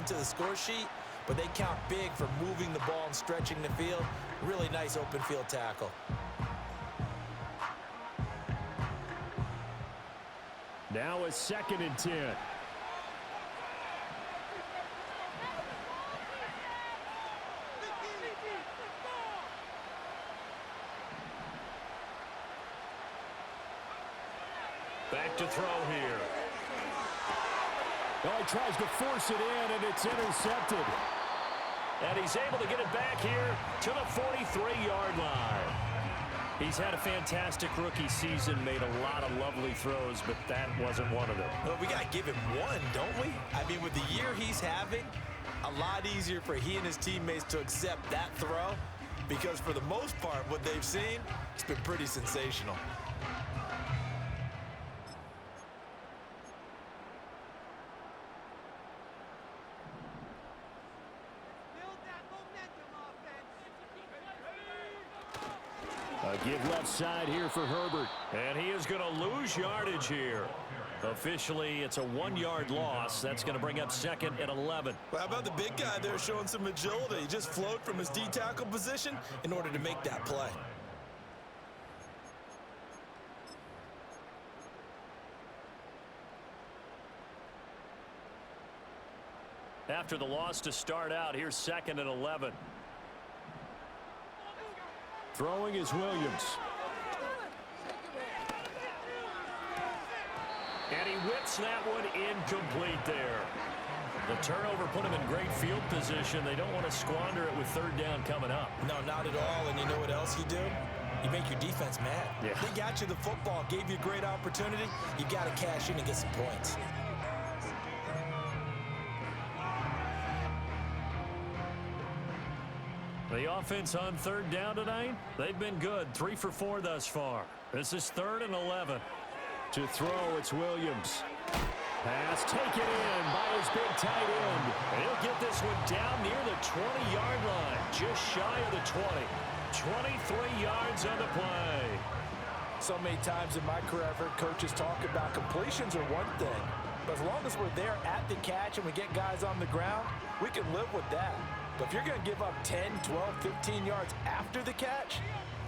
going to the score sheet, but they count big for moving the ball and stretching the field. Really nice open field tackle. Now a 2nd and 10. Back to throw here. Oh, he tries to force it in, and it's intercepted. And he's able to get it back here to the 43-yard line. He's had a fantastic rookie season, made a lot of lovely throws, but that wasn't one of them. Well, we got to give him one, don't we? I mean, with the year he's having, a lot easier for he and his teammates to accept that throw, because for the most part, what they've seen, it's been pretty sensational. Give left side here for Herbert. And he is going to lose yardage here. Officially, it's a 1-yard loss. That's going to bring up 2nd and 11. Well, how about the big guy there showing some agility? He just flowed from his D-tackle position in order to make that play. After the loss to start out, here's 2nd and 11. Throwing is Williams. And he whips that one incomplete there. The turnover put him in great field position. They don't want to squander it with 3rd down coming up. No, not at all. And you know what else you do? You make your defense mad. Yeah. They got you the football, gave you a great opportunity. You got to cash in and get some points. The offense on 3rd down tonight, they've been good. 3 for 4 thus far. This is 3rd and 11. To throw, it's Williams. Pass taken in by his big tight end. And he'll get this one down near the 20-yard line, just shy of the 20. 23 yards on the play. So many times in my career, I've heard coaches talk about completions are one thing. But as long as we're there at the catch and we get guys on the ground, we can live with that. But if you're going to give up 10, 12, 15 yards after the catch,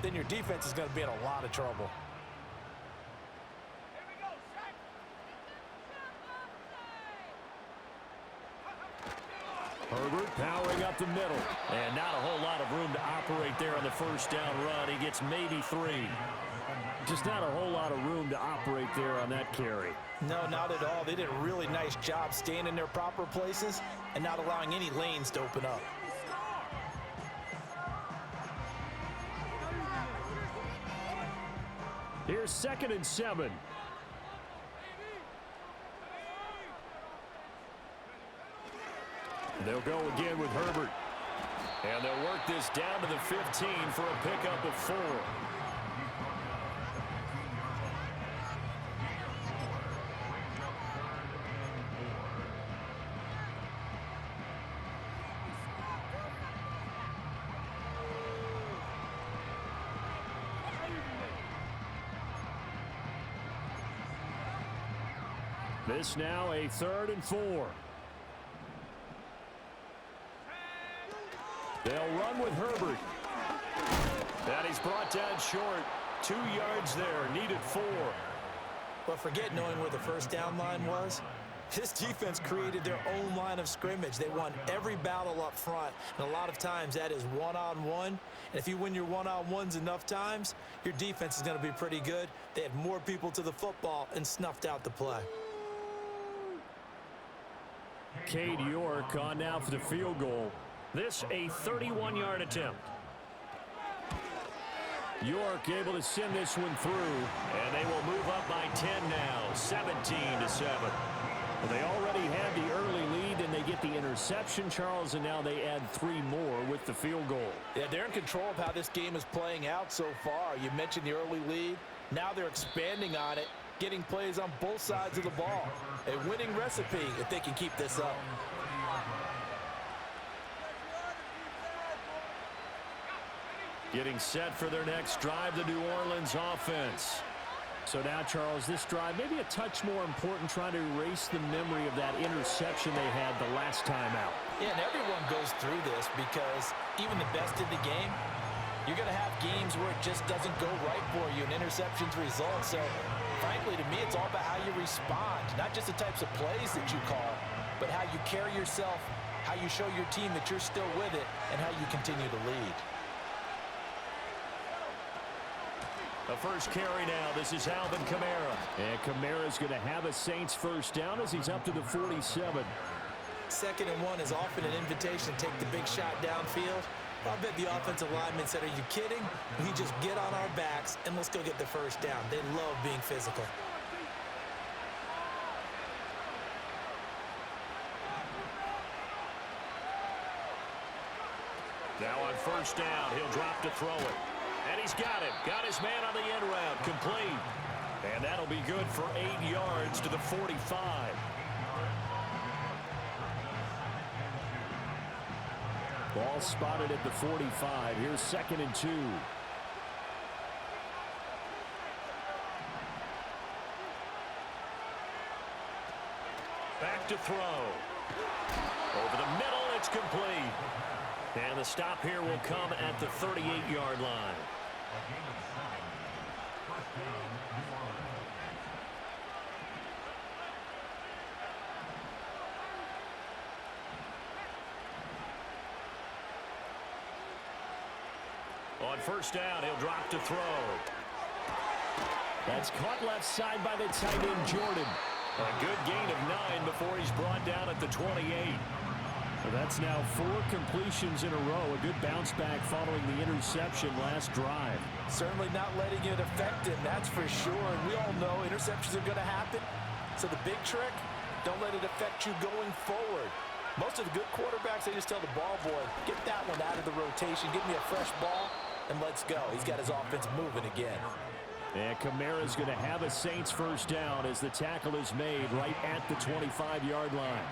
then your defense is going to be in a lot of trouble. Herbert powering up the middle. And not a whole lot of room to operate there on the 1st down run. He gets maybe 3. Just not a whole lot of room to operate there on that carry. No, not at all. They did a really nice job staying in their proper places and not allowing any lanes to open up. Here's 2nd and 7. They'll go again with Herbert. And they'll work this down to the 15 for a pickup of 4. This now a 3rd and 4. They'll run with Herbert. And he's brought down short. 2 yards there, needed 4. But forget knowing where the 1st down line was. This defense created their own line of scrimmage. They won every battle up front, and a lot of times that is one-on-one. And if you win your one-on-ones enough times, your defense is going to be pretty good. They had more people to the football and snuffed out the play. Cade York on now for the field goal. This a 31-yard attempt. York able to send this one through, and they will move up by 10 now, 17-7. Well, they already had the early lead, and they get the interception, Charles, and now they add 3 more with the field goal. Yeah, they're in control of how this game is playing out so far. You mentioned the early lead. Now they're expanding on it, getting plays on both sides of the ball. A winning recipe if they can keep this up. Getting set for their next drive, the New Orleans offense. So now, Charles, this drive maybe a touch more important, trying to erase the memory of that interception they had the last time out. Yeah, and everyone goes through this because even the best in the game, you're going to have games where it just doesn't go right for you, and interceptions result. So, frankly, to me, it's all about how you respond, not just the types of plays that you call, but how you carry yourself, how you show your team that you're still with it, and how you continue to lead. The first carry now. This is Alvin Kamara. And Kamara's going to have a Saints first down as he's up to the 47. 2nd and 1 is often an invitation to take the big shot downfield. I bet the offensive lineman said, are you kidding? We just get on our backs and let's go get the first down. They love being physical. Now on first down, he'll drop to throw it. And he's got it. Got his man on the end route. Complete. And that'll be good for 8 yards to the 45. Ball spotted at the 45. Here's 2nd and 2. Back to throw. Over the middle, it's complete. And the stop here will come at the 38-yard line. On first down, he'll drop to throw. That's caught left side by the tight end, Jordan. A good gain of 9 before he's brought down at the 28. That's now 4 completions in a row. A good bounce back following the interception last drive. Certainly not letting it affect him, that's for sure. And we all know interceptions are going to happen. So the big trick, don't let it affect you going forward. Most of the good quarterbacks, they just tell the ball boy, get that one out of the rotation, give me a fresh ball, and let's go. He's got his offense moving again. And Kamara's going to have a Saints first down as the tackle is made right at the 25-yard line.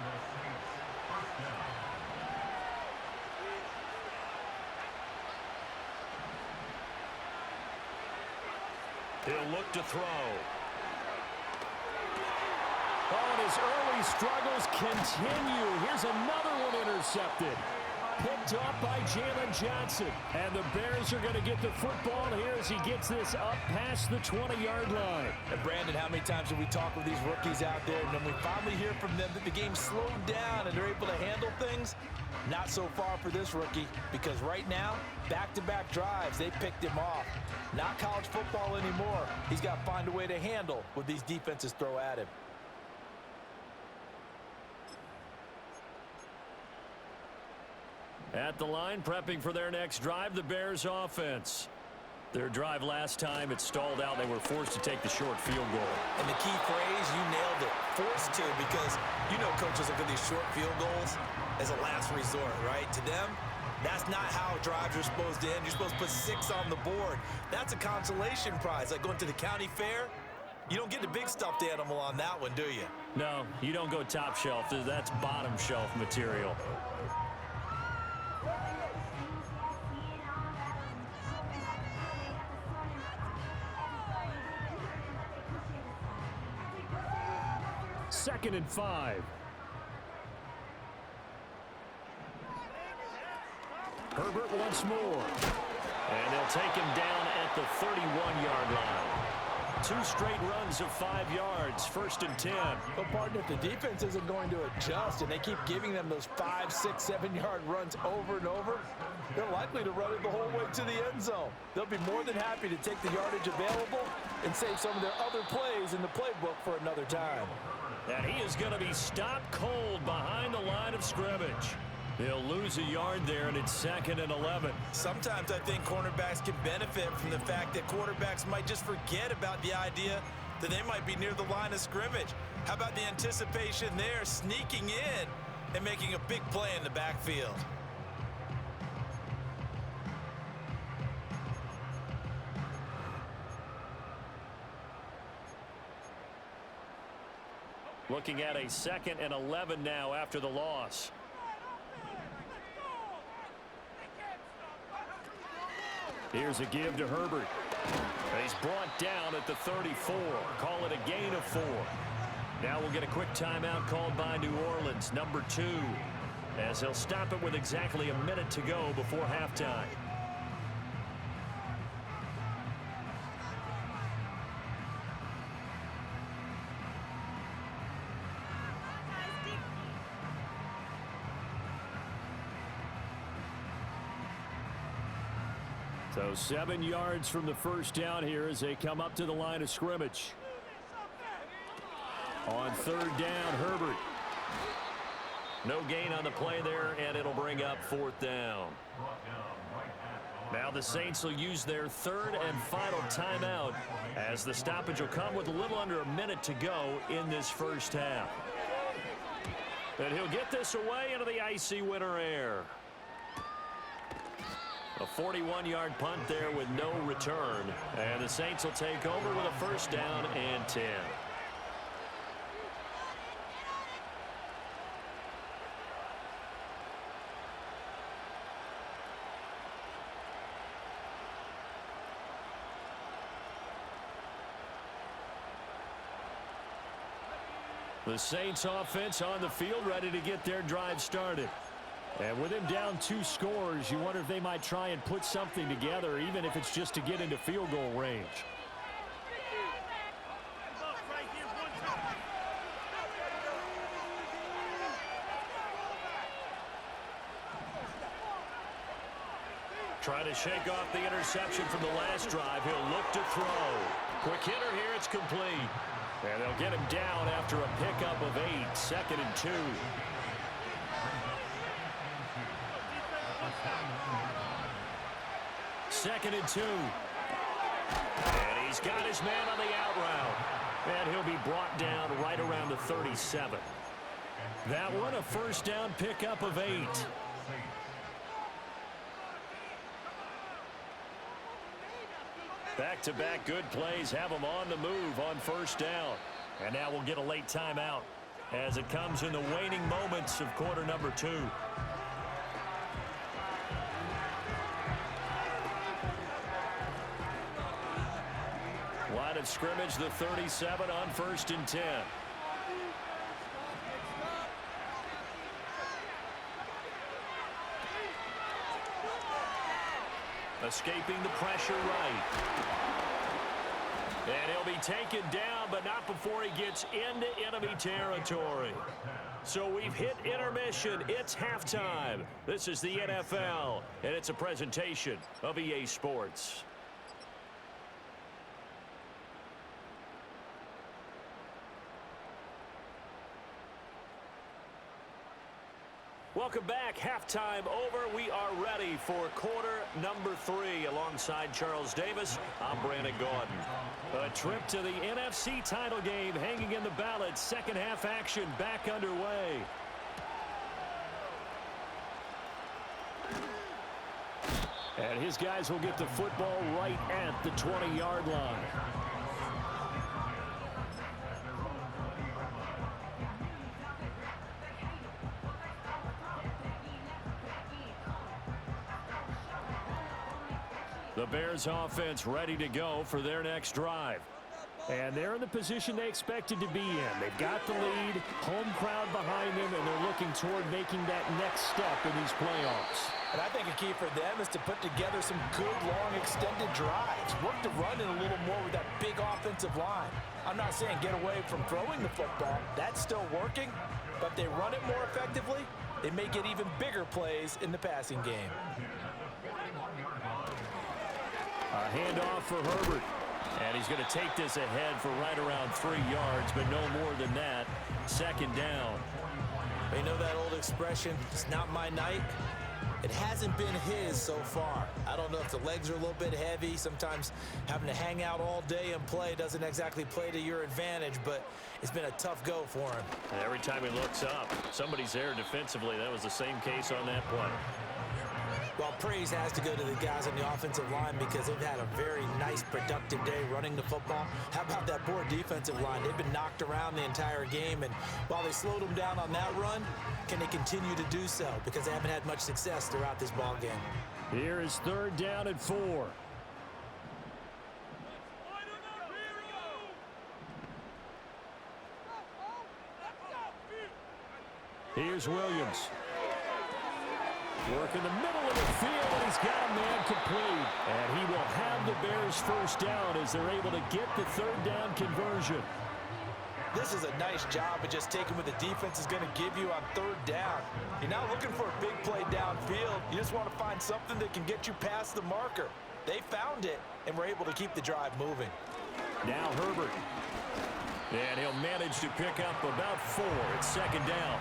He'll look to throw. Oh, and his early struggles continue. Here's another one intercepted. Picked off by Jalen Johnson. And the Bears are going to get the football here as he gets this up past the 20-yard line. And Brandon, how many times have we talked with these rookies out there, and then we finally hear from them that the game slowed down and they're able to handle things? Not so far for this rookie, because right now, back-to-back drives, they picked him off. Not college football anymore. He's got to find a way to handle what these defenses throw at him. At the line, prepping for their next drive, the Bears offense. Their drive last time, it stalled out. They were forced to take the short field goal. And the key phrase, you nailed it. Forced to, because you know coaches look at these short field goals as a last resort, right? To them, that's not how drives are supposed to end. You're supposed to put 6 on the board. That's a consolation prize. Like going to the county fair, you don't get the big stuffed animal on that one, do you? No, you don't go top shelf. That's bottom shelf material. Second and 5. Herbert once more. And they'll take him down at the 31-yard line. 2 straight runs of 5 yards, 1st and 10. But, partner, if the defense isn't going to adjust and they keep giving them those 5, 6, 7-yard runs over and over, they're likely to run it the whole way to the end zone. They'll be more than happy to take the yardage available and save some of their other plays in the playbook for another time. And he is going to be stopped cold behind the line of scrimmage. They'll lose a yard there, and it's 2nd and 11. Sometimes I think cornerbacks can benefit from the fact that quarterbacks might just forget about the idea that they might be near the line of scrimmage. How about the anticipation there, sneaking in and making a big play in the backfield? Looking at a 2nd and 11 now after the loss. Here's a give to Herbert. He's brought down at the 34. Call it a gain of 4. Now we'll get a quick timeout called by New Orleans, number 2, as they'll stop it with exactly a minute to go before halftime. So 7 yards from the first down here as they come up to the line of scrimmage. On third down, Herbert. No gain on the play there, and it'll bring up 4th down. Now the Saints will use their third and final timeout as the stoppage will come with a little under a minute to go in this first half. And he'll get this away into the icy winter air. A 41-yard punt there with no return. And the Saints will take over with a first down and 10. The Saints offense on the field ready to get their drive started. And with him down 2 scores, you wonder if they might try and put something together, even if it's just to get into field goal range. Trying to shake off the interception from the last drive. He'll look to throw. Quick hitter here. It's complete. And they'll get him down after a pickup of 8. 2nd and 2. Second and 2. And he's got his man on the out route. And he'll be brought down right around the 37. That one, a first down pickup of 8. Back-to-back good plays have them on the move on first down. And now we'll get a late timeout as it comes in the waning moments of quarter number 2. Line of scrimmage, the 37 on 1st and 10. Escaping the pressure right. And he'll be taken down, but not before he gets into enemy territory. So we've hit intermission. It's halftime. This is the NFL, and it's a presentation of EA Sports. Welcome back. Halftime over. We are ready for quarter number 3. Alongside Charles Davis, I'm Brandon Gaudin. A trip to the NFC title game hanging in the balance. Second half action back underway. And his guys will get the football right at the 20-yard line. The Bears offense ready to go for their next drive. And they're in the position they expected to be in. They've got the lead, home crowd behind them, and they're looking toward making that next step in these playoffs. And I think a key for them is to put together some good, long, extended drives. Work to run it a little more with that big offensive line. I'm not saying get away from throwing the football. That's still working. But if they run it more effectively, they may get even bigger plays in the passing game. A handoff for Herbert. And he's going to take this ahead for right around 3 yards, but no more than that. Second down. You know that old expression, it's not my night? It hasn't been his so far. I don't know if the legs are a little bit heavy. Sometimes having to hang out all day and play doesn't exactly play to your advantage, but it's been a tough go for him. And every time he looks up, somebody's there defensively. That was the same case on that play. Well, praise has to go to the guys on the offensive line because they've had a very nice, productive day running the football. How about that poor defensive line? They've been knocked around the entire game, and while they slowed them down on that run, can they continue to do so? Because they haven't had much success throughout this ball game. Here is third down and 4. Here's Williams. Work in the middle of the field, and he's got a man complete. And he will have the Bears first down as they're able to get the third down conversion. This is a nice job of just taking what the defense is going to give you on third down. You're not looking for a big play downfield. You just want to find something that can get you past the marker. They found it, and were able to keep the drive moving. Now Herbert. And he'll manage to pick up about 4 at second down.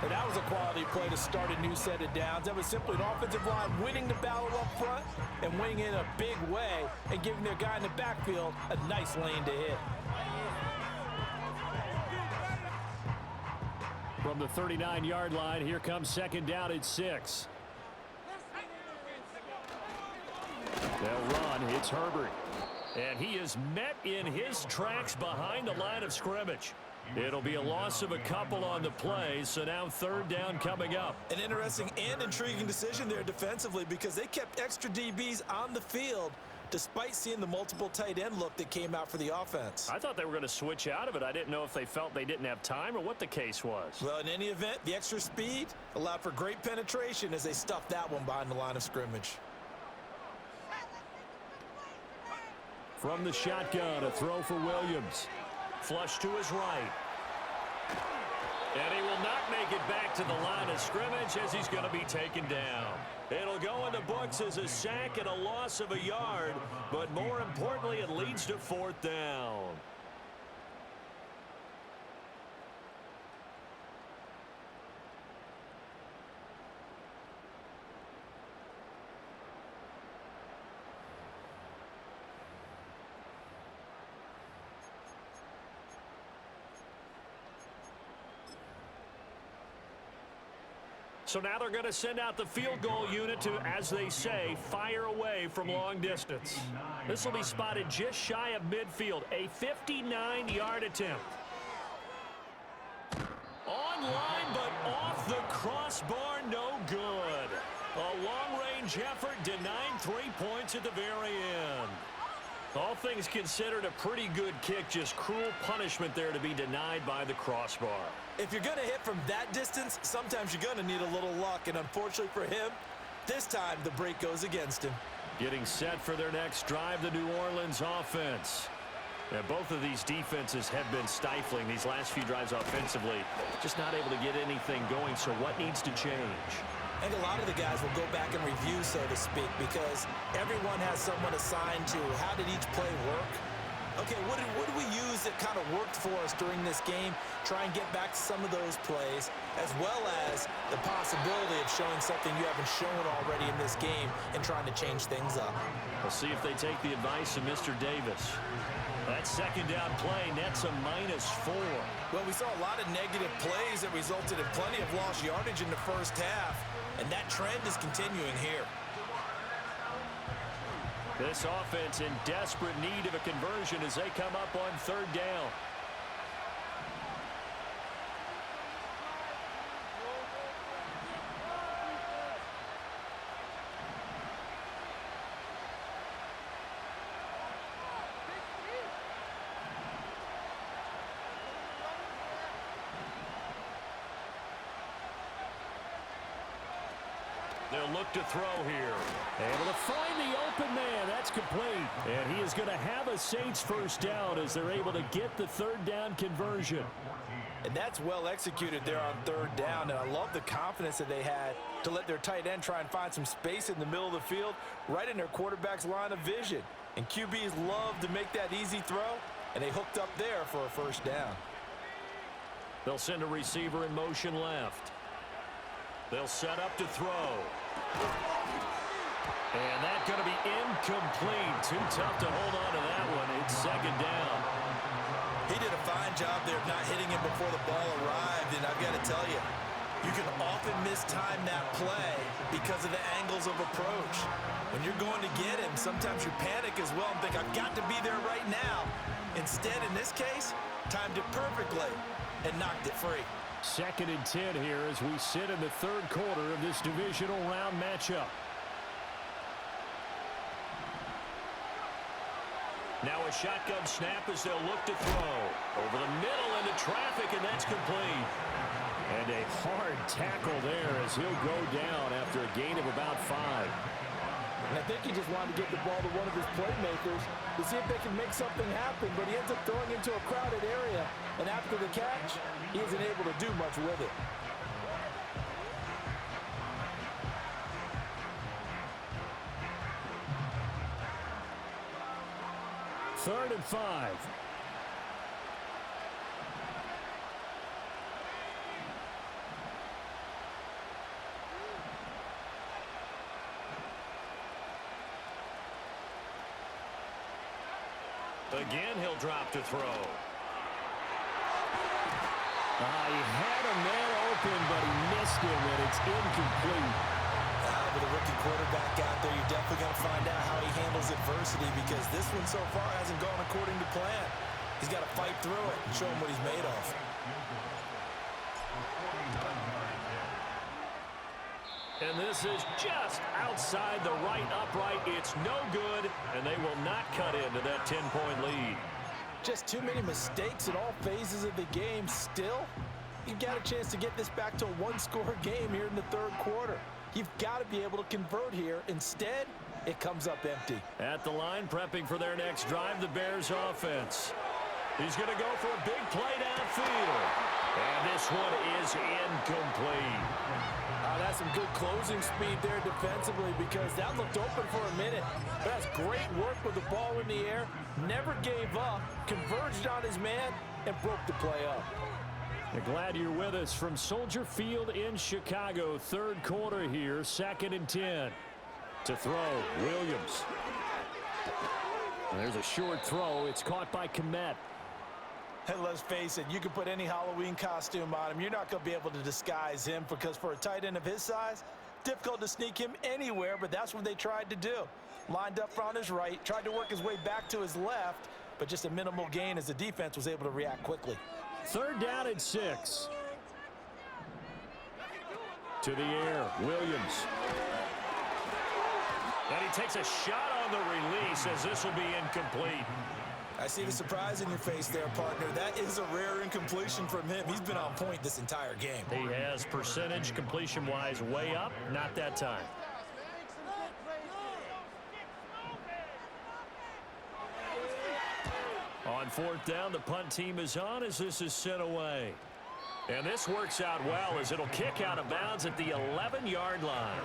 And that was a quality play to start a new set of downs. That was simply an offensive line winning the battle up front and winning in a big way and giving their guy in the backfield a nice lane to hit. From the 39-yard line, here comes second down at 6. They'll run. It's Herbert. And he is met in his tracks behind the line of scrimmage. It'll be a loss of a couple on the play, so now third down coming up. An interesting and intriguing decision there defensively because they kept extra DBs on the field despite seeing the multiple tight end look that came out for the offense. I thought they were going to switch out of it. I didn't know if they felt they didn't have time or what the case was. Well, in any event, the extra speed allowed for great penetration as they stuffed that one behind the line of scrimmage. From the shotgun, a throw for Williams. Flush to his right. And he will not make it back to the line of scrimmage as he's going to be taken down. It'll go in the books as a sack and a loss of a yard, but more importantly, it leads to fourth down. So now they're going to send out the field goal unit to, as they say, fire away from long distance. This will be spotted just shy of midfield, a 59-yard attempt. On line, but off the crossbar, no good. A long-range effort denied 3 points at the very end. All things considered, a pretty good kick, just cruel punishment there to be denied by the crossbar. If you're going to hit from that distance, sometimes you're going to need a little luck, and unfortunately for him, this time the break goes against him. Getting set for their next drive, the New Orleans offense. Yeah, both of these defenses have been stifling these last few drives offensively, just not able to get anything going, so what needs to change? I think a lot of the guys will go back and review, so to speak, because everyone has someone assigned to how did each play work. Okay, what did we use that kind of worked for us during this game? Try and get back to some of those plays, as well as the possibility of showing something you haven't shown already in this game and trying to change things up. We'll see if they take the advice of Mr. Davis. That second down play nets a -4. Well, we saw a lot of negative plays that resulted in plenty of lost yardage in the first half, and that trend is continuing here. This offense in desperate need of a conversion as they come up on third down. They'll look to throw here. Able to find the open man. That's complete. And he is going to have a Saints first down as they're able to get the third down conversion. And that's well executed there on third down. And I love the confidence that they had to let their tight end try and find some space in the middle of the field, right in their quarterback's line of vision. And QBs love to make that easy throw, and they hooked up there for a first down. They'll send a receiver in motion left. They'll set up to throw. And that's going to be incomplete. Too tough to hold on to that one. It's second down. He did a fine job there of not hitting him before the ball arrived. And I've got to tell you, you can often mistime that play because of the angles of approach. When you're going to get him, sometimes you panic as well and think, I've got to be there right now. Instead, in this case, timed it perfectly and knocked it free. 2nd and 10 here as we sit in the third quarter of this divisional round matchup. Now a shotgun snap as they'll look to throw. Over the middle into traffic, and that's complete. And a hard tackle there as he'll go down after a gain of about 5. And I think he just wanted to get the ball to one of his playmakers to see if they can make something happen, but he ends up throwing into a crowded area. And after the catch, he isn't able to do much with it. Third and 5. Again, he'll drop to throw. He had a man open, but he missed him, and it's incomplete. With a rookie quarterback out there, you're definitely going to find out how he handles adversity, because this one so far hasn't gone according to plan. He's got to fight through it and show him what he's made of. And this is just outside the right upright. It's no good, and they will not cut into that 10-point lead. Just too many mistakes in all phases of the game. Still, you've got a chance to get this back to a one-score game here in the third quarter. You've got to be able to convert here. Instead, it comes up empty. At the line, prepping for their next drive, the Bears offense. He's going to go for a big play downfield. And this one is incomplete. That's some good closing speed there defensively, because that looked open for a minute. But that's great work with the ball in the air. Never gave up, converged on his man, and broke the play up. Glad you're with us from Soldier Field in Chicago. Third quarter here, 2nd and 10. To throw, Williams. And there's a short throw. It's caught by Kmet. And let's face it, you can put any Halloween costume on him. You're not going to be able to disguise him, because for a tight end of his size, difficult to sneak him anywhere, but that's what they tried to do. Lined up on his right, tried to work his way back to his left, but just a minimal gain as the defense was able to react quickly. Third down and 6. To the air, Williams. And he takes a shot on the release, as this will be incomplete. I see the surprise in your face there, partner. That is a rare incompletion from him. He's been on point this entire game. He has percentage completion-wise way up, not that time. On 4th down, the punt team is on as this is sent away. And this works out well as it'll kick out of bounds at the 11-yard line.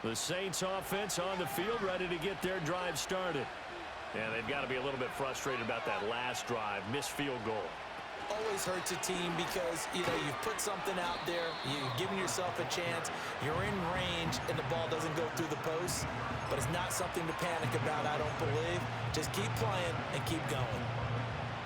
The Saints offense on the field, ready to get their drive started. And they've got to be a little bit frustrated about that last drive, missed field goal. Always hurts a team because, you've put something out there, you've given yourself a chance, you're in range, and the ball doesn't go through the posts. But it's not something to panic about, I don't believe. Just keep playing and keep going.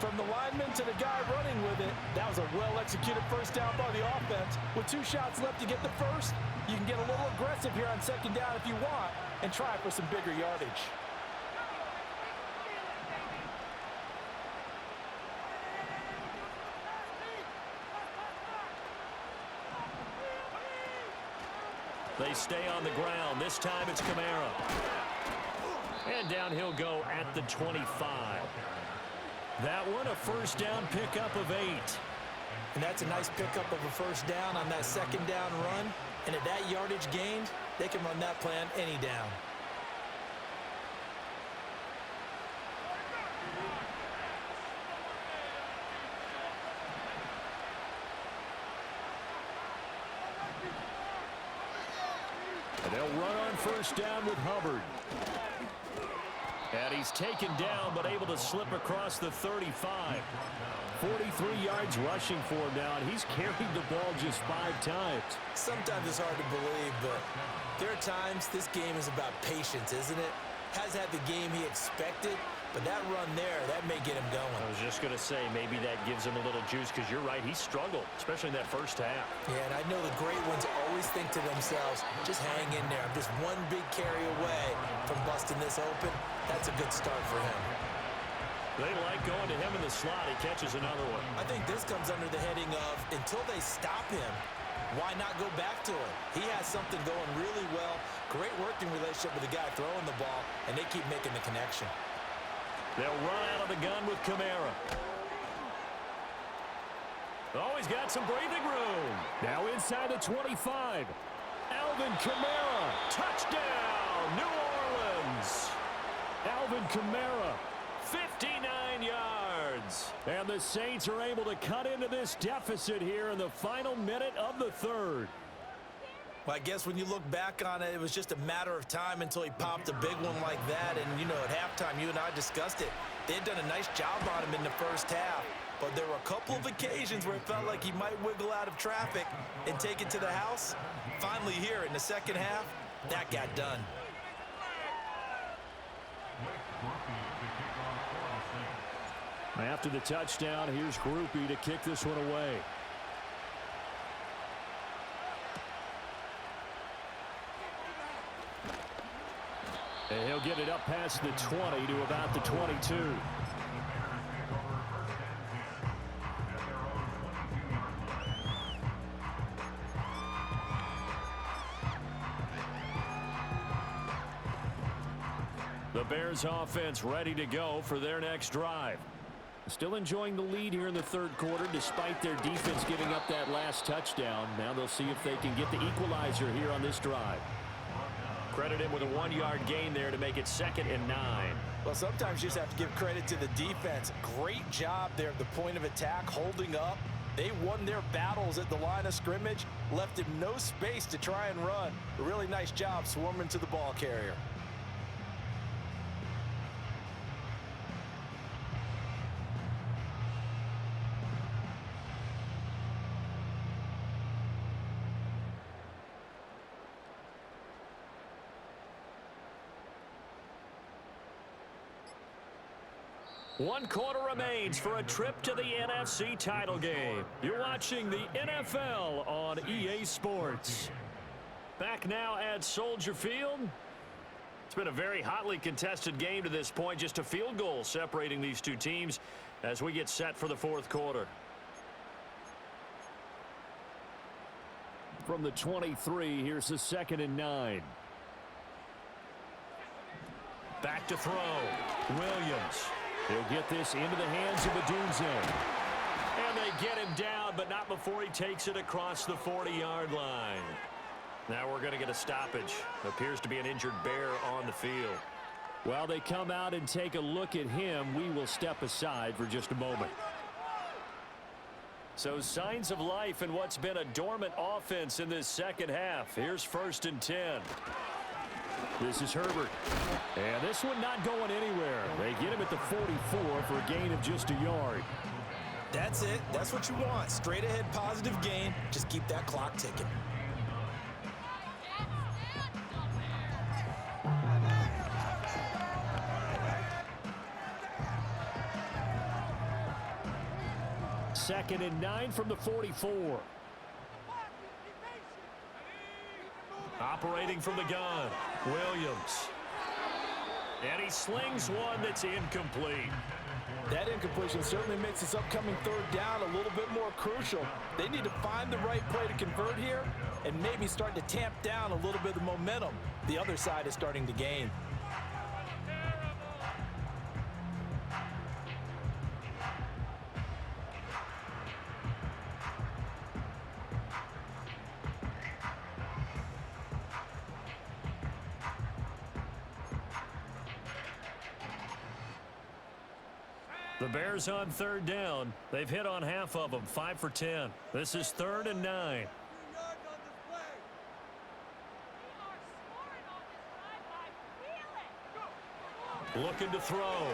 From the lineman to the guy running with it, that was a well-executed first down by the offense. With 2 shots left to get the first, you can get a little aggressive here on 2nd down if you want and try for some bigger yardage. They stay on the ground. This time it's Kamara. And down he'll go at the 25. That one a first down pickup of 8. And that's a nice pickup of a first down on that 2nd down run. And at that yardage gained, they can run that plan any down. And they'll run on first down with Hubbard. And he's taken down, but able to slip across the 35. 43 yards rushing for him now, and he's carried the ball just 5 times. Sometimes it's hard to believe, but there are times this game is about patience, isn't it? Has had the game he expected, but that run there, that may get him going. I was just going to say, maybe that gives him a little juice, because you're right, he struggled, especially in that first half. Yeah, and I know the great ones always think to themselves, just hang in there. I'm just one big carry away from busting this open. That's a good start for him. They like going to him in the slot. He catches another one. I think this comes under the heading of, until they stop him, why not go back to it? He has something going really well. Great working relationship with the guy throwing the ball, and they keep making the connection. They'll run out of the gun with Kamara. Oh, he's got some breathing room. Now inside the 25. Alvin Kamara. Touchdown, New Orleans. Alvin Kamara, 59 yards. And the Saints are able to cut into this deficit here in the final minute of the third. Well, I guess when you look back on it, it was just a matter of time until he popped a big one like that. And, you know, at halftime, you and I discussed it. They had done a nice job on him in the first half. But there were a couple of occasions where it felt like he might wiggle out of traffic and take it to the house. Finally here in the second half, that got done. After the touchdown, here's Groupie to kick this one away. And he'll get it up past the 20 to about the 22. The Bears offense ready to go for their next drive. Still enjoying the lead here in the third quarter despite their defense giving up that last touchdown. Now they'll see if they can get the equalizer here on this drive. Credit him with a 1-yard gain there to make it 2nd and 9. Well, sometimes you just have to give credit to the defense. Great job there at the point of attack, holding up. They won their battles at the line of scrimmage, left him no space to try and run. A really nice job swarming to the ball carrier. One quarter remains for a trip to the NFC title game. You're watching the NFL on EA Sports. Back now at Soldier Field. It's been a very hotly contested game to this point. Just a field goal separating these two teams as we get set for the fourth quarter. From the 23, here's the 2nd and 9. Back to throw. Williams. He'll get this into the hands of Adunze. And they get him down, but not before he takes it across the 40-yard line. Now we're going to get a stoppage. Appears to be an injured Bear on the field. While they come out and take a look at him, we will step aside for just a moment. So signs of life in what's been a dormant offense in this second half. Here's 1st and 10. This is Herbert. And this one not going anywhere. They get him at the 44 for a gain of just a yard. That's it. That's what you want. Straight ahead positive gain. Just keep that clock ticking. Second and 9 from the 44. Operating from the gun, Williams. And he slings one that's incomplete. That incompletion certainly makes this upcoming third down a little bit more crucial. They need to find the right play to convert here and maybe start to tamp down a little bit of momentum the other side is starting to gain. The Bears on third down. They've hit on half of them, 5 for 10. This is 3rd and 9. Looking to throw.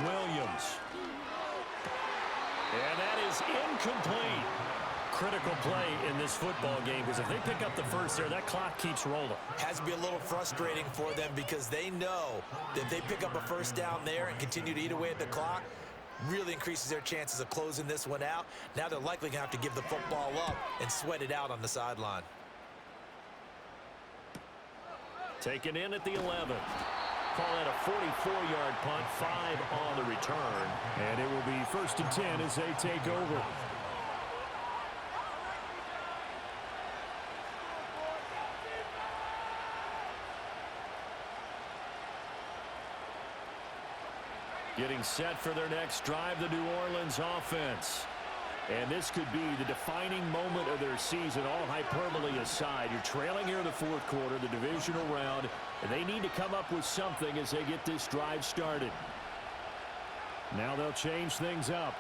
Williams. And that is incomplete. Critical play in this football game because if they pick up the first there, that clock keeps rolling. Has to be a little frustrating for them because they know that if they pick up a first down there and continue to eat away at the clock, really increases their chances of closing this one out. Now they're likely going to have to give the football up and sweat it out on the sideline. Taken in at the 11. Call that a 44-yard punt, 5 on the return. And it will be 1st and 10 as they take over. Getting set for their next drive, the New Orleans offense. And this could be the defining moment of their season, all hyperbole aside. You're trailing here in the fourth quarter, the divisional round, and they need to come up with something as they get this drive started. Now they'll change things up.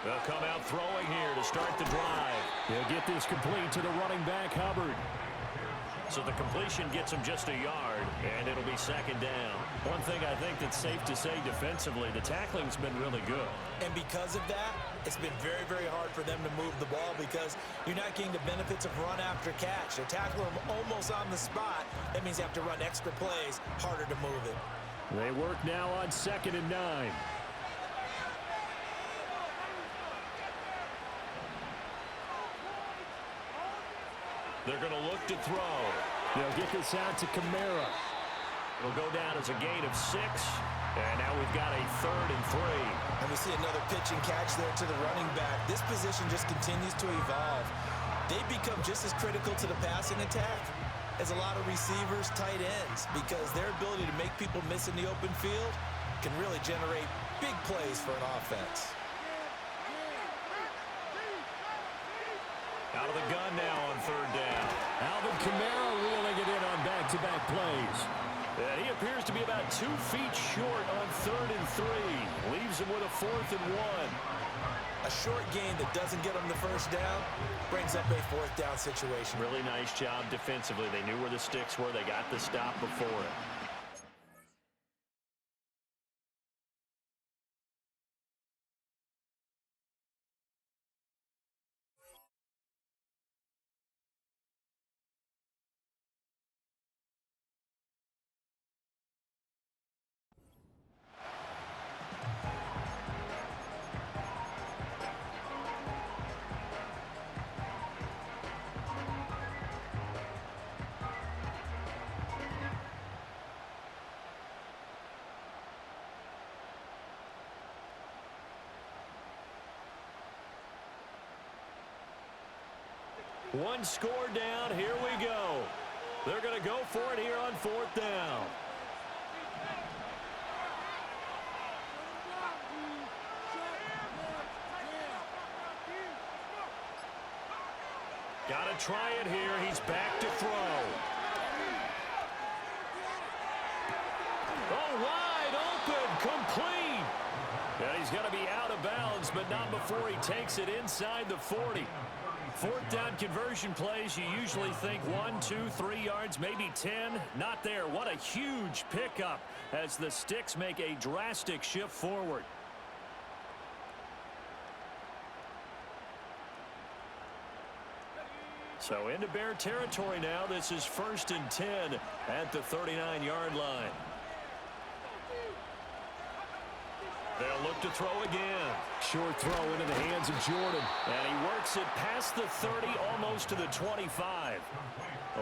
They'll come out throwing here to start the drive. They'll get this complete to the running back, Hubbard. So the completion gets him just a yard, and it'll be second down. One thing I think that's safe to say defensively, the tackling's been really good. And because of that, it's been very, very hard for them to move the ball because you're not getting the benefits of run after catch. They're tackling them almost on the spot. That means you have to run extra plays, harder to move it. They work now on 2nd and 9. They're going to look to throw. They'll get this out to Kamara. It'll go down as a gain of 6. And now we've got a 3rd and 3. And we see another pitch and catch there to the running back. This position just continues to evolve. They become just as critical to the passing attack as a lot of receivers, tight ends, because their ability to make people miss in the open field can really generate big plays for an offense. Out of the gun now on 3rd down. Alvin Kamara reeling it in on back-to-back plays. And he appears to be about 2 feet short on 3rd and 3. Leaves him with a 4th and 1. A short gain that doesn't get him the first down brings up a 4th down situation. Really nice job defensively. They knew where the sticks were. They got the stop before it. One score down. Here we go. They're going to go for it here on 4th down. Got to try it here. He's back to throw. Oh, wide open, complete. Yeah, he's going to be out of bounds, but not before he takes it inside the 40. 4th down conversion plays, you usually think 1, 2, 3 yards, maybe 10. Not there. What a huge pickup as the sticks make a drastic shift forward. So into Bear territory now. This is 1st and 10 at the 39-yard line. They'll look to throw again. Short throw into the hands of Jordan. And he works it past the 30, almost to the 25.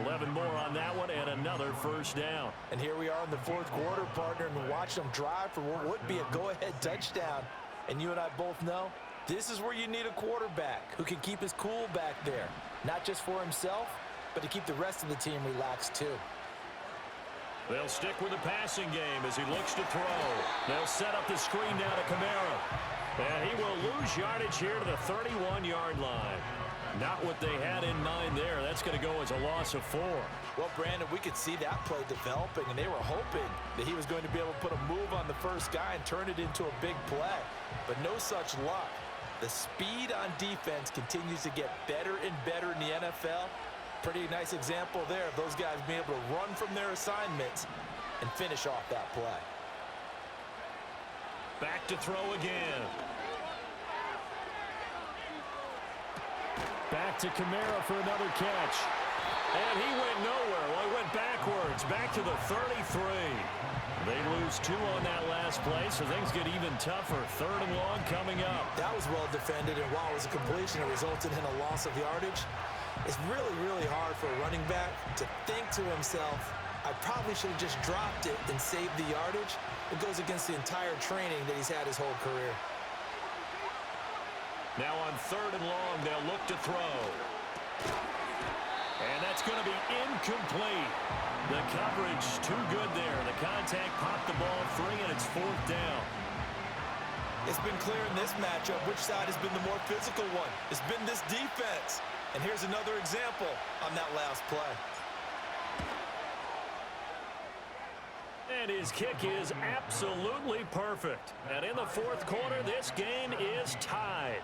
11 more on that one, and another 1st down. And here we are in the 4th quarter, partner, and we watch them drive for what would be a go-ahead touchdown. And you and I both know this is where you need a quarterback who can keep his cool back there. Not just for himself, but to keep the rest of the team relaxed too. They'll stick with the passing game as he looks to throw. They'll set up the screen now to Kamara. And he will lose yardage here to the 31-yard line. Not what they had in mind there. That's going to go as a loss of 4. Well, Brandon, we could see that play developing, and they were hoping that he was going to be able to put a move on the first guy and turn it into a big play. But no such luck. The speed on defense continues to get better and better in the NFL. Pretty nice example there of those guys being able to run from their assignments and finish off that play. Back to throw again. Back to Kamara for another catch. And he went nowhere. Well, he went backwards. Back to the 33. They lose 2 on that last play, so things get even tougher. 3rd and long coming up. That was well defended, and while it was a completion, it resulted in a loss of yardage. It's really, really hard for a running back to think to himself, I probably should have just dropped it and saved the yardage. It goes against the entire training that he's had his whole career. Now on 3rd and long, they'll look to throw. And that's going to be incomplete. The coverage too good there. The contact popped the ball free, and it's 4th down. It's been clear in this matchup which side has been the more physical one. It's been this defense. And here's another example on that last play. And his kick is absolutely perfect. And in the 4th quarter, this game is tied.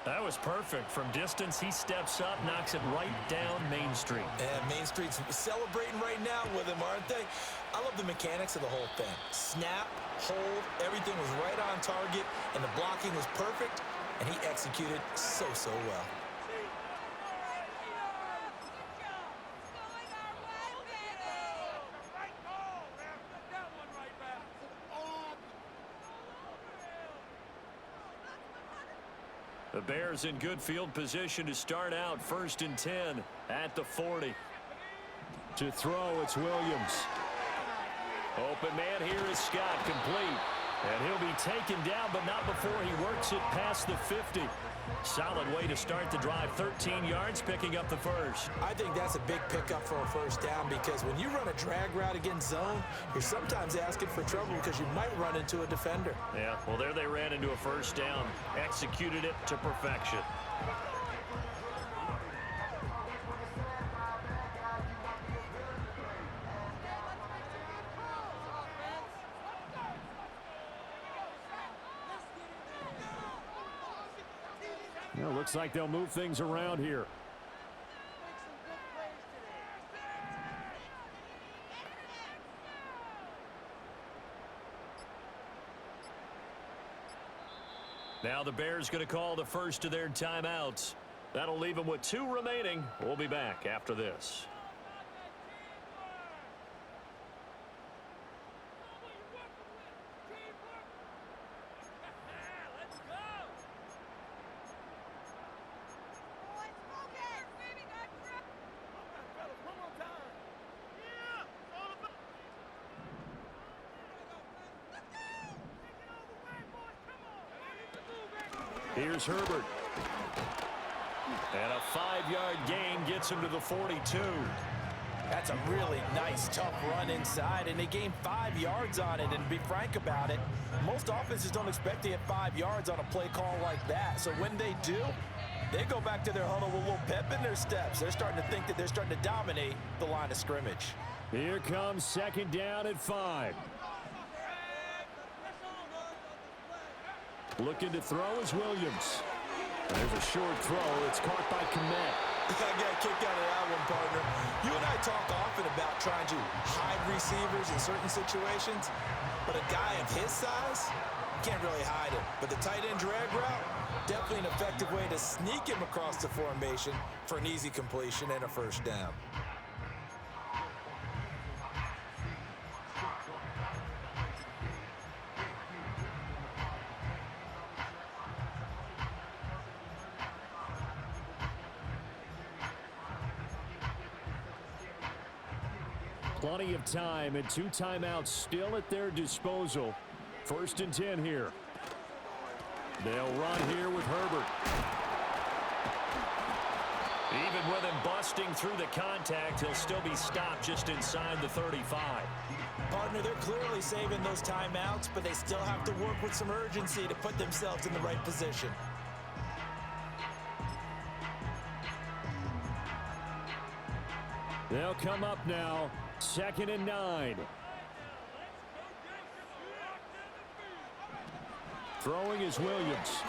That was perfect. From distance, he steps up, knocks it right down Main Street. And Main Street's celebrating right now with him, aren't they? I love the mechanics of the whole thing. Snap, hold, everything was right on target, and the blocking was perfect, and he executed so well. The Bears in good field position to start out 1st and 10 at the 40. To throw, it's Williams. Open man here is Scott, complete. And he'll be taken down, but not before he works it past the 50. Solid way to start the drive. 13 yards, picking up the first. I think that's a big pickup for a first down because when you run a drag route against zone, you're sometimes asking for trouble because you might run into a defender. Yeah, well, there they ran into a first down. Executed it to perfection. Well, looks like they'll move things around here. Now the Bears going to call the first of their timeouts. That'll leave them with 2 remaining. We'll be back after this. Here's Herbert. And a 5-yard gain gets him to the 42. That's a really nice, tough run inside, and they gained 5 yards on it. And to be frank about it, most offenses don't expect to get 5 yards on a play call like that. So when they do, they go back to their huddle with a little pep in their steps. They're starting to think that they're starting to dominate the line of scrimmage. Here comes 2nd down at 5. Looking to throw is Williams. There's a short throw. It's caught by Komet. I got a kick out of that one, partner. You and I talk often about trying to hide receivers in certain situations, but a guy of his size, you can't really hide him. But the tight end drag route, definitely an effective way to sneak him across the formation for an easy completion and a first down. Plenty of time and 2 timeouts still at their disposal. 1st and 10 here. They'll run here with Herbert. Even with him busting through the contact, he'll still be stopped just inside the 35. Partner, they're clearly saving those timeouts, but they still have to work with some urgency to put themselves in the right position. They'll come up now. 2nd and 9. Throwing is Williams.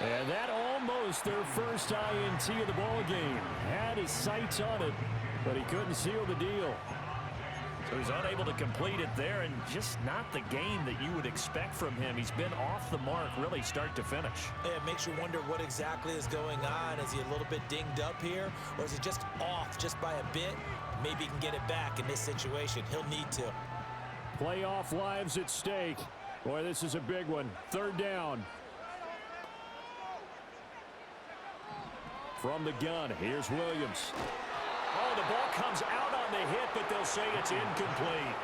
And that almost their first INT of the ball game. Had his sights on it, but he couldn't seal the deal. So he's unable to complete it there, and just not the game that you would expect from him. He's been off the mark really start to finish. Yeah, it makes you wonder what exactly is going on. Is he a little bit dinged up here, or is he just off just by a bit? Maybe he can get it back in this situation. He'll need to. Playoff lives at stake. Boy, this is a big one. 3rd down. From the gun, here's Williams. Oh, the ball comes out on the hit, but they'll say it's incomplete.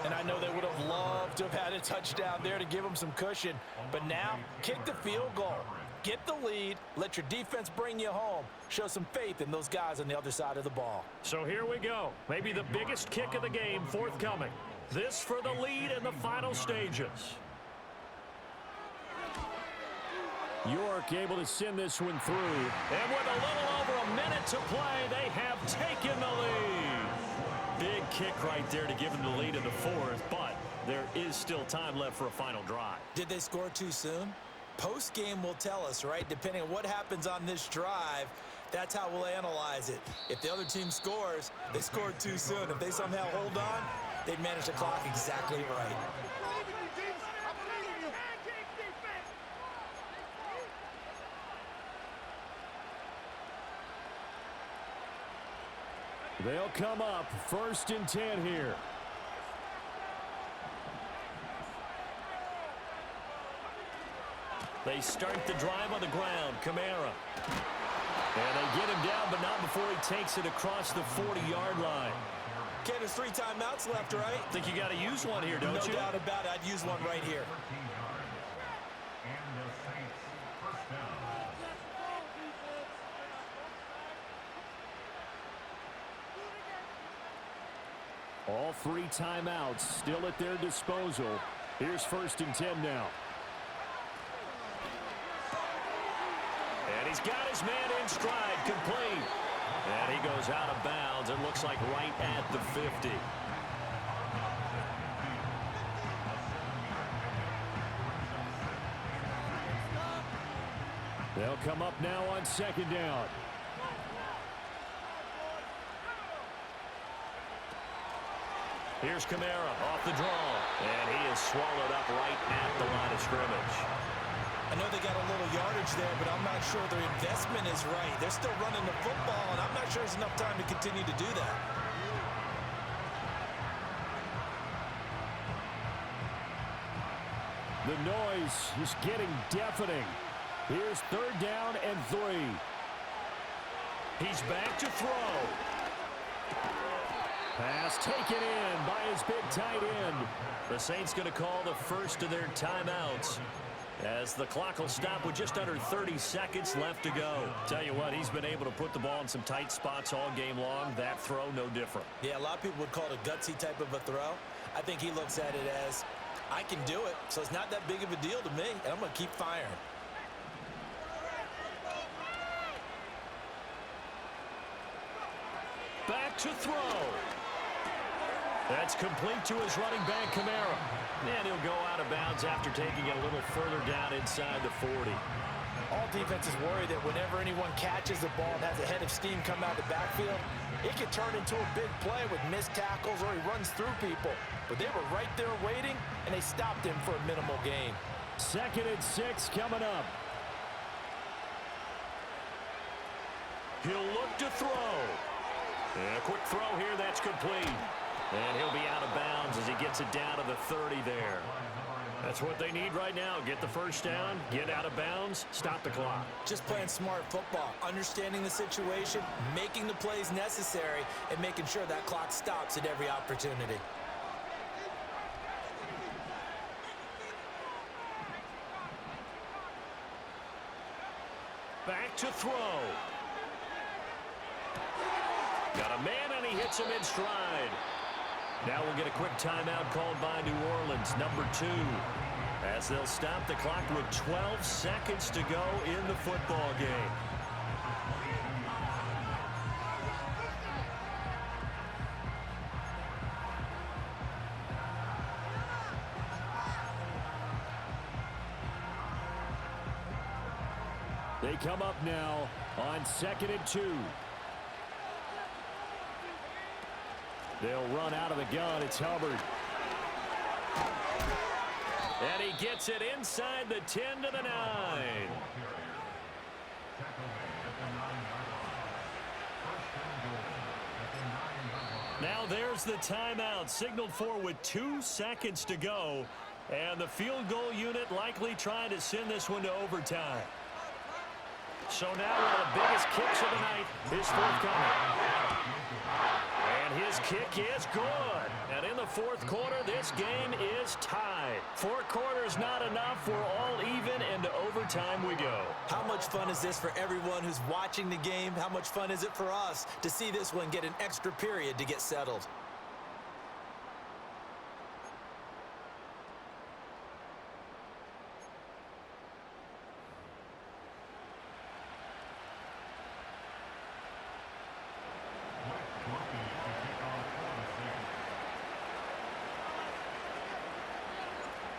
And I know they would have loved to have had a touchdown there to give them some cushion. But now, kick the field goal. Get the lead. Let your defense bring you home. Show some faith in those guys on the other side of the ball. So here we go. Maybe the biggest kick of the game forthcoming. This for the lead in the final stages. York able to send this one through. And with a little over a minute to play, they have taken the lead. Big kick right there to give them the lead in the fourth, but there is still time left for a final drive. Did they score too soon? Post-game will tell us, right? Depending on what happens on this drive, that's how we'll analyze it. If the other team scores, they scored too soon. If they somehow hold on, they'd manage the clock exactly right. They'll come up 1st and 10 here. They start the drive on the ground. Kamara. And they get him down, but not before he takes it across the 40-yard line. Okay, there's 3 timeouts left, right? Think you got to use one here, don't you? No doubt about it. I'd use one right here. All 3 timeouts still at their disposal. Here's 1st and 10 now. And he's got his man in stride, complete. And he goes out of bounds. It looks like right at the 50. They'll come up now on 2nd down. Here's Kamara off the draw. And he is swallowed up right at the line of scrimmage. I know they got a little yardage there, but I'm not sure their investment is right. They're still running the football, and I'm not sure there's enough time to continue to do that. The noise is getting deafening. Here's 3rd down and 3. He's back to throw. Pass taken in by his big tight end. The Saints going to call the first of their timeouts, as the clock will stop with just under 30 seconds left to go. Tell you what, he's been able to put the ball in some tight spots all game long. That throw, no different. Yeah, a lot of people would call it a gutsy type of a throw. I think he looks at it as, I can do it, so it's not that big of a deal to me, and I'm going to keep firing. Back to throw. That's complete to his running back, Kamara. And he'll go out of bounds after taking it a little further down inside the 40. All defenses worry that whenever anyone catches the ball and has a head of steam come out of the backfield, it could turn into a big play with missed tackles or he runs through people. But they were right there waiting, and they stopped him for a minimal gain. 2nd and 6 coming up. He'll look to throw. And a quick throw here, that's complete. And he'll be out of bounds as he gets it down to the 30 there. That's what they need right now. Get the first down, get out of bounds, stop the clock. Just playing smart football, understanding the situation, making the plays necessary, and making sure that clock stops at every opportunity. Back to throw. Got a man, and he hits him in stride. Now we'll get a quick timeout called by New Orleans, number 2, as they'll stop the clock with 12 seconds to go in the football game. They come up now on 2nd and 2. They'll run out of the gun. It's Hubbard. And he gets it inside the 10 to the 9. Now there's the timeout signaled for with 2 seconds to go. And the field goal unit likely trying to send this one to overtime. So now one of the biggest kicks of the night is forthcoming. And his kick is good. And in the fourth quarter, this game is tied. 4 quarters not enough. We're all even, and to overtime we go. How much fun is this for everyone who's watching the game? How much fun is it for us to see this one get an extra period to get settled?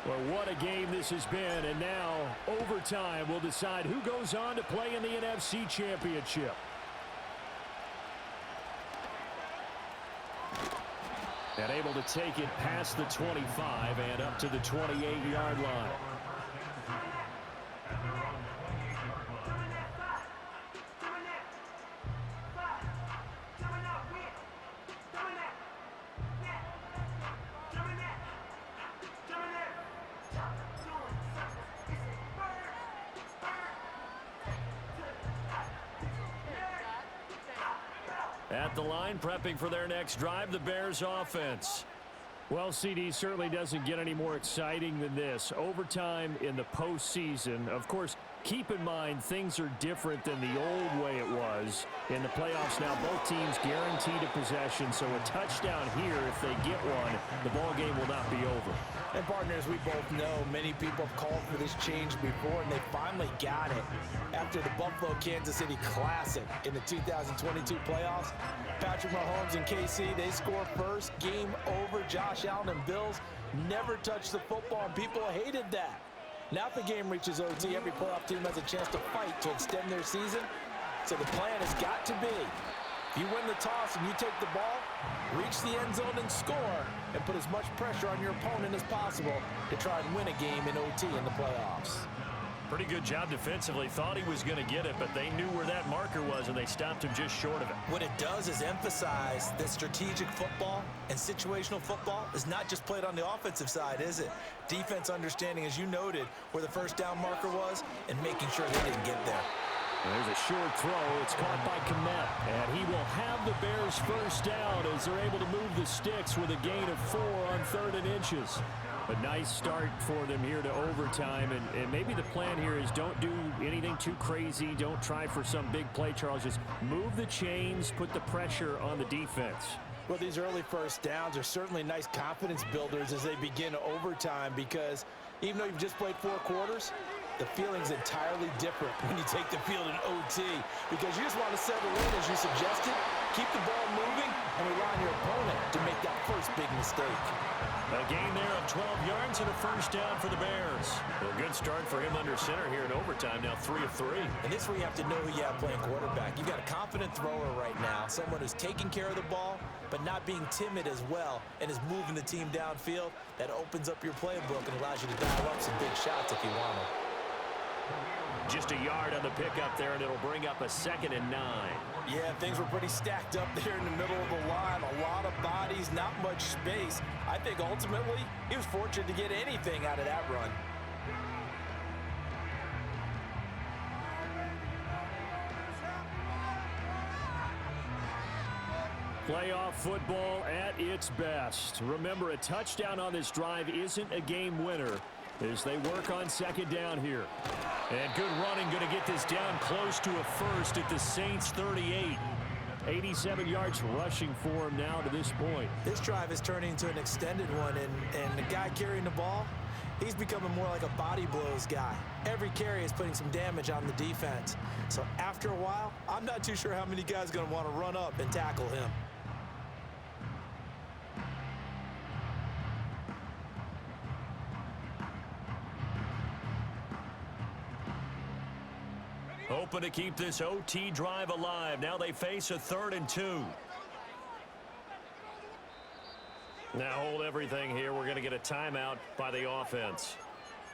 Well, what a game this has been, and now overtime will decide who goes on to play in the NFC Championship. And able to take it past the 25 and up to the 28-yard line. At the line, prepping for their next drive, the Bears offense. Well, CD certainly doesn't get any more exciting than this. Overtime in the postseason. Of course, keep in mind things are different than the old way it was. In the playoffs now, both teams guaranteed a possession, so a touchdown here, if they get one, the ball game will not be over. And partners, we both know many people have called for this change before, and they finally got it. After the Buffalo-Kansas City Classic in the 2022 playoffs, Patrick Mahomes and KC, they score first. Game over. Josh Allen and Bills never touched the football, and people hated that. Now if the game reaches OT, every playoff team has a chance to fight to extend their season. So the plan has got to be, if you win the toss and you take the ball, reach the end zone and score, and put as much pressure on your opponent as possible to try and win a game in OT in the playoffs. Pretty good job defensively. Thought he was going to get it, but they knew where that marker was, and they stopped him just short of it. What it does is emphasize that strategic football and situational football is not just played on the offensive side, is it? Defense understanding, as you noted, where the first down marker was and making sure they didn't get there. And there's a short throw. It's caught by Kmet. And he will have the Bears first down as they're able to move the sticks with a gain of 4 on 3rd and inches. A nice start for them here to overtime. And maybe the plan here is don't do anything too crazy. Don't try for some big play, Charles. Just move the chains, put the pressure on the defense. Well, these early first downs are certainly nice confidence builders as they begin overtime, because even though you've just played 4 quarters, the feeling's entirely different when you take the field in OT, because you just want to settle in, as you suggested, keep the ball moving, and rely on your opponent to make that first big mistake. A gain there of 12 yards and a first down for the Bears. Well, good start for him under center here in overtime, now 3 of 3. And this is where you have to know who you have playing quarterback. You've got a confident thrower right now, someone who's taking care of the ball, but not being timid as well, and is moving the team downfield. That opens up your playbook and allows you to dial up some big shots if you want them. Just a yard on the pickup there, and it'll bring up a 2nd and 9. Yeah, things were pretty stacked up there in the middle of the line. A lot of bodies, not much space. I think ultimately he was fortunate to get anything out of that run. Playoff football at its best. Remember, a touchdown on this drive isn't a game winner as they work on 2nd down here. And good running, going to get this down close to a first at the Saints 38. 87 yards rushing for him now to this point. This drive is turning into an extended one, and the guy carrying the ball, he's becoming more like a body blows guy. Every carry is putting some damage on the defense. So after a while, I'm not too sure how many guys are going to want to run up and tackle him. Hoping to keep this OT drive alive. Now they face a 3rd and 2. Now hold everything here. We're going to get a timeout by the offense.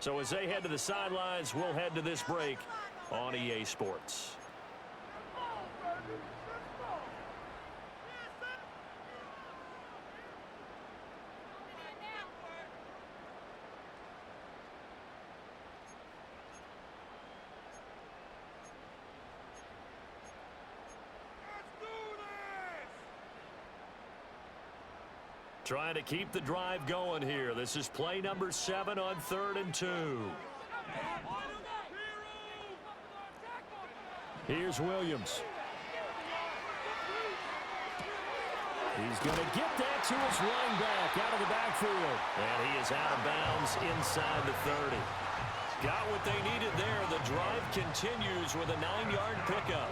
So as they head to the sidelines, we'll head to this break on EA Sports. Trying to keep the drive going here. This is play number 7 on 3rd and 2. Here's Williams. He's going to get that to his running back out of the backfield. And he is out of bounds inside the 30. Got what they needed there. The drive continues with a 9-yard pickup.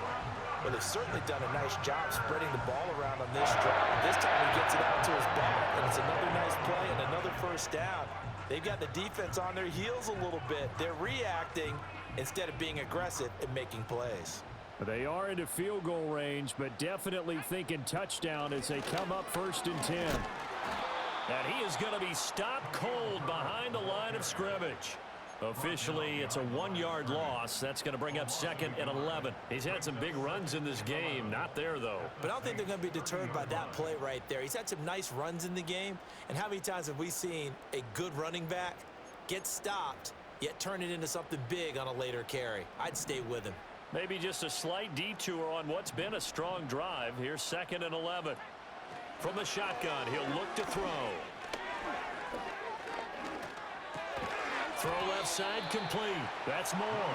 Well, they've certainly done a nice job spreading the ball around on this drive. This time he gets it out to his back, and it's another nice play and another first down. They've got the defense on their heels a little bit. They're reacting instead of being aggressive and making plays. They are into field goal range, but definitely thinking touchdown as they come up 1st and 10. And he is going to be stopped cold behind the line of scrimmage. Officially, it's a 1-yard loss. That's going to bring up 2nd and 11. He's had some big runs in this game. Not there, though. But I don't think they're going to be deterred by that play right there. He's had some nice runs in the game. And how many times have we seen a good running back get stopped, yet turn it into something big on a later carry? I'd stay with him. Maybe just a slight detour on what's been a strong drive. Here's 2nd and 11. From the shotgun, he'll look to throw. Throw left side complete. That's more.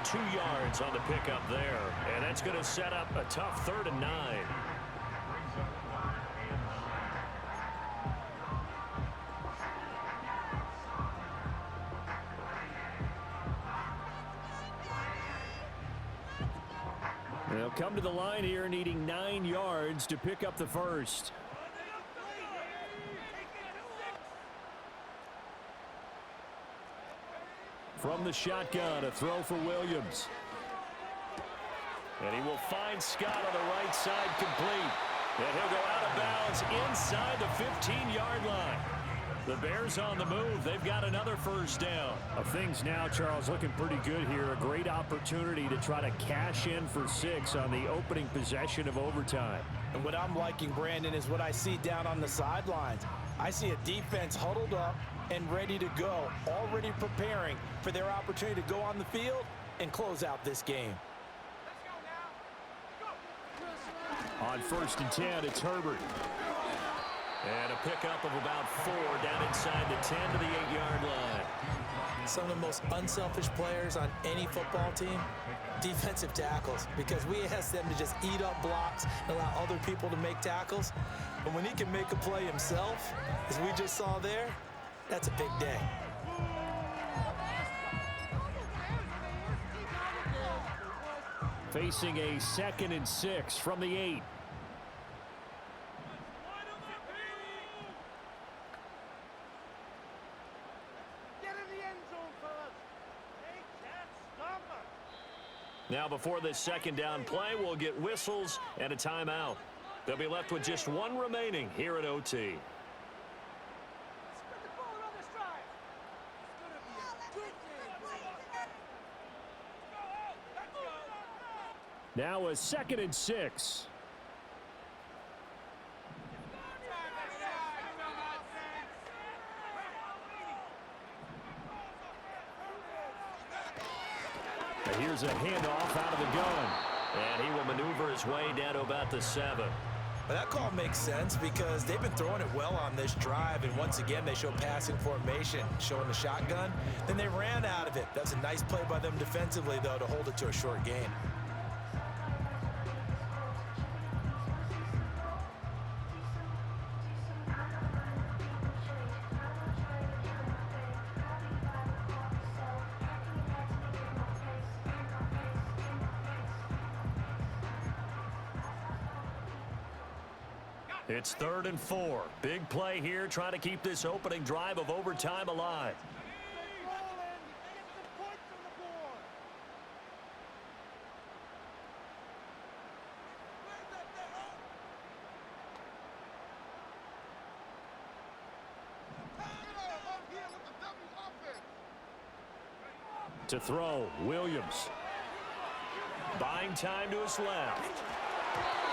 2 yards on the pickup there. And that's going to set up a tough 3rd and 9. They'll come to the line here needing 9 yards to pick up the first. From the shotgun, a throw for Williams. And he will find Scott on the right side complete. And he'll go out of bounds inside the 15-yard line. The Bears on the move. They've got another first down. Things now, Charles, looking pretty good here. A great opportunity to try to cash in for 6 on the opening possession of overtime. And what I'm liking, Brandon, is what I see down on the sidelines. I see a defense huddled up and ready to go, already preparing for their opportunity to go on the field and close out this game. On 1st and 10, it's Herbert. And a pickup of about 4 down inside the 10 to the 8-yard line. Some of the most unselfish players on any football team, defensive tackles, because we ask them to just eat up blocks and allow other people to make tackles. But when he can make a play himself, as we just saw there, that's a big day. Facing a 2nd and 6 from the 8. Now before this 2nd down play, we'll get whistles and a timeout. They'll be left with just 1 remaining here at OT. Now a 2nd and 6. Here's a handoff out of the gun. And he will maneuver his way down to about the 7. But that call makes sense because they've been throwing it well on this drive. And once again, they show passing formation, showing the shotgun. Then they ran out of it. That's a nice play by them defensively, though, to hold it to a short gain. It's 3rd and 4. Big play here, trying to keep this opening drive of overtime alive. To throw, Williams. Buying time to his left.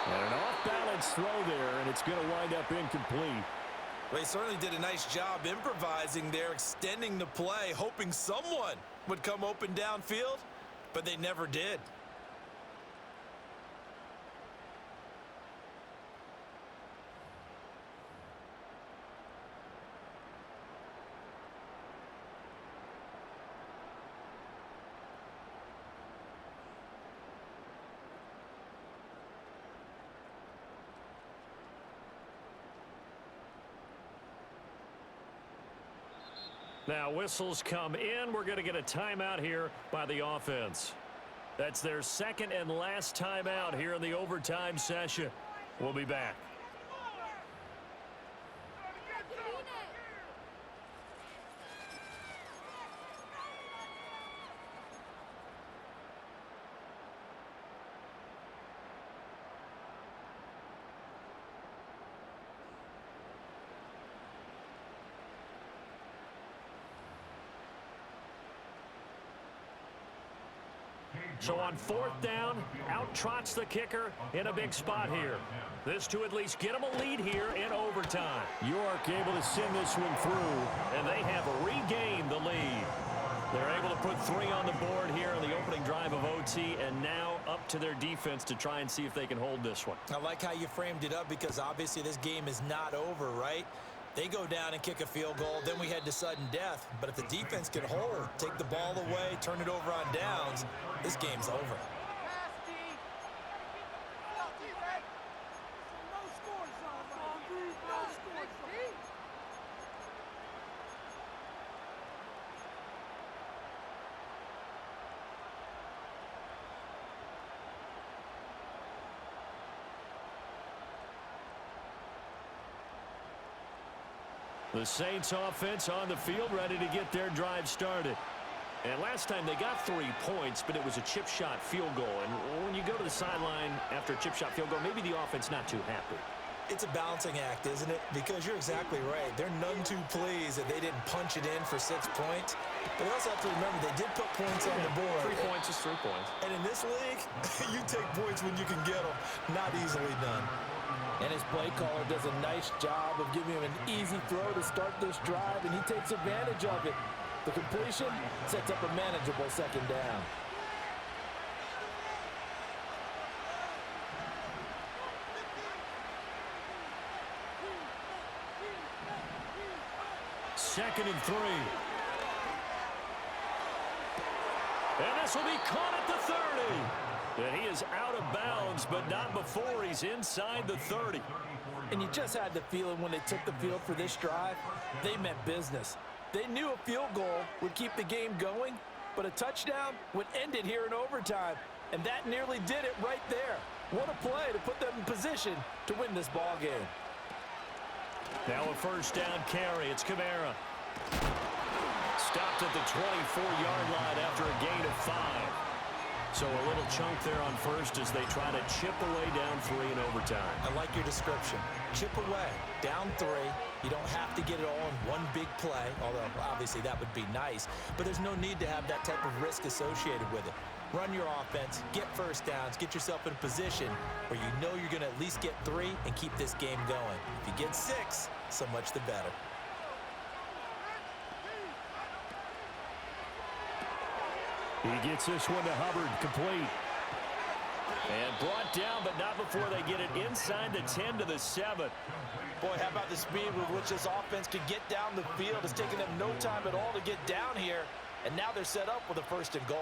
And an off-balance throw there, and it's going to wind up incomplete. Well, he certainly did a nice job improvising there, extending the play, hoping someone would come open downfield, but they never did. Now whistles come in. We're going to get a timeout here by the offense. That's their second and last timeout here in the overtime session. We'll be back. So on fourth down, out trots the kicker in a big spot here. This to at least get them a lead here in overtime. York able to send this one through, and they have regained the lead. They're able to put 3 on the board here on the opening drive of OT, and now up to their defense to try and see if they can hold this one. I like how you framed it up because obviously this game is not over, right? They go down and kick a field goal, then we head to sudden death. But if the defense can hold, take the ball away, turn it over on downs, this game's over. The Saints offense on the field ready to get their drive started. And last time they got 3 points, but it was a chip shot field goal. And when you go to the sideline after a chip shot field goal, maybe the offense not too happy. It's a balancing act, isn't it? Because you're exactly right. They're none too pleased that they didn't punch it in for 6 points. But they also have to remember they did put points on the board. 3 points is 3 points. And in this league, you take points when you can get them. Not easily done. And his play caller does a nice job of giving him an easy throw to start this drive, and he takes advantage of it. The completion sets up a manageable second down. Second and 3. And this will be caught at the 30. And he is out of bounds, but not before he's inside the 30. And you just had the feeling when they took the field for this drive, they meant business. They knew a field goal would keep the game going, but a touchdown would end it here in overtime. And that nearly did it right there. What a play to put them in position to win this ball game. Now a first down carry. It's Kamara. Stopped at the 24-yard line after a gain of 5. So a little chunk there on first as they try to chip away down 3 in overtime. I like your description. Chip away, down 3. You don't have to get it all in one big play, although obviously that would be nice. But there's no need to have that type of risk associated with it. Run your offense, get first downs, get yourself in a position where you know you're going to at least get 3 and keep this game going. If you get 6, so much the better. He gets this one to Hubbard, complete. And brought down, but not before they get it inside the 10 to the 7. Boy, how about the speed with which this offense could get down the field? It's taken them no time at all to get down here, and now they're set up with a first and goal.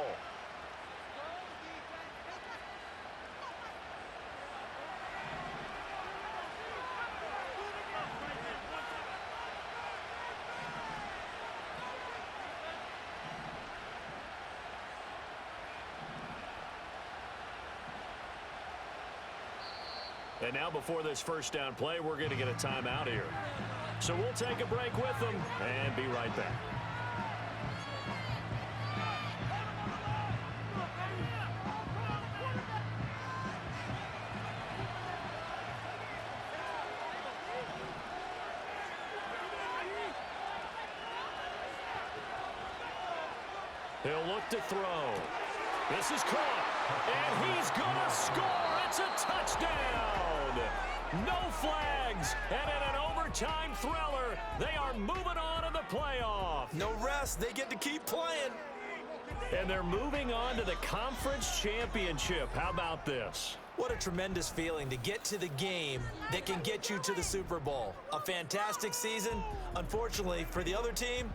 And now before this first down play, we're going to get a timeout here. So we'll take a break with them and be right back. He'll look to throw. This is caught, and he's going to score. It's a touchdown. No flags, and in an overtime thriller, they are moving on in the playoff. No rest. They get to keep playing. And they're moving on to the conference championship. How about this? What a tremendous feeling to get to the game that can get you to the Super Bowl. A fantastic season. Unfortunately, for the other team,